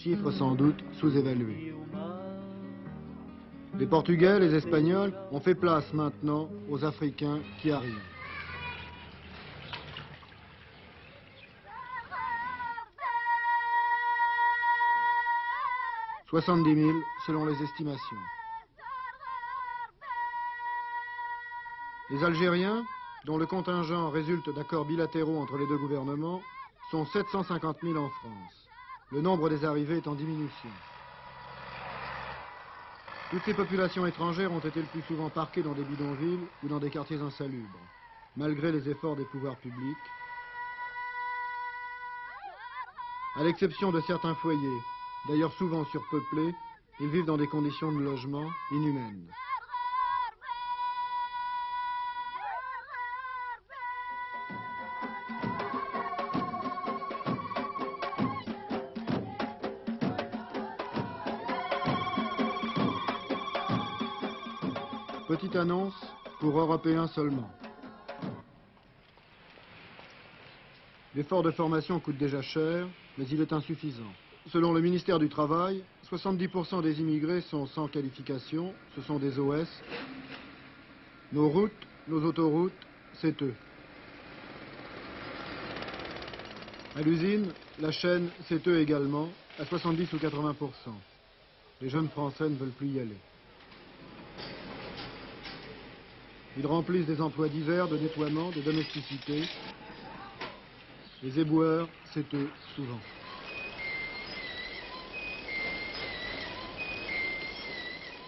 chiffre sans doute sous-évalué. Les Portugais, les Espagnols ont fait place maintenant aux Africains qui arrivent. « 70 000 selon les estimations. Les Algériens, dont le contingent résulte d'accords bilatéraux entre les deux gouvernements, sont 750 000 en France. Le nombre des arrivées est en diminution. Toutes ces populations étrangères ont été le plus souvent parquées dans des bidonvilles ou dans des quartiers insalubres, malgré les efforts des pouvoirs publics, à l'exception de certains foyers, d'ailleurs souvent surpeuplés, ils vivent dans des conditions de logement inhumaines. Petite annonce pour Européens seulement. L'effort de formation coûte déjà cher, mais il est insuffisant. Selon le ministère du Travail, 70% des immigrés sont sans qualification, ce sont des OS. Nos routes, nos autoroutes, c'est eux. À l'usine, la chaîne, c'est eux également, à 70 ou 80%. Les jeunes Français ne veulent plus y aller. Ils remplissent des emplois divers de nettoiement, de domesticité. Les éboueurs, c'est eux, souvent.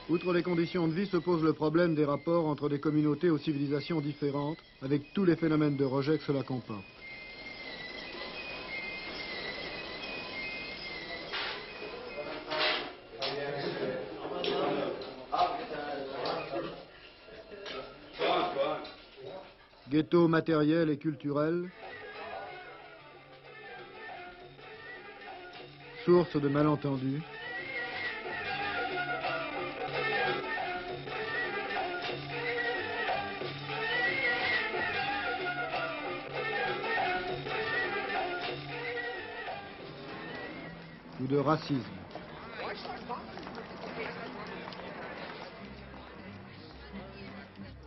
Outre les conditions de vie se pose le problème des rapports entre des communautés aux civilisations différentes, avec tous les phénomènes de rejet que cela comporte. Ghetto matériel et culturel, source de malentendus, ou de racisme.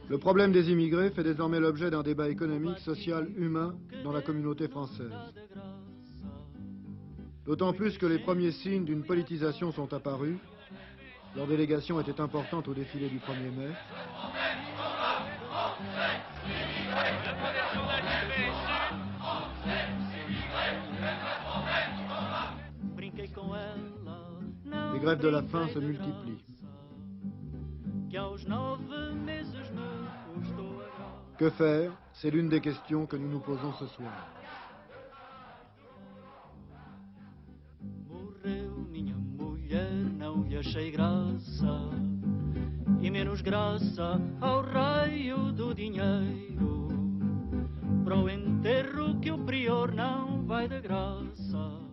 Le problème des immigrés fait désormais l'objet d'un débat économique, social, humain dans la communauté française. D'autant plus que les premiers signes d'une politisation sont apparus. Leur délégation était importante au défilé du 1er mai. Les grèves de la faim se multiplient. Que faire? C'est l'une des questions que nous nous posons ce soir. Morreu minha mulher, não lhe achei graça, e menos graça ao raio do dinheiro, para o enterro que o prior não vai de graça.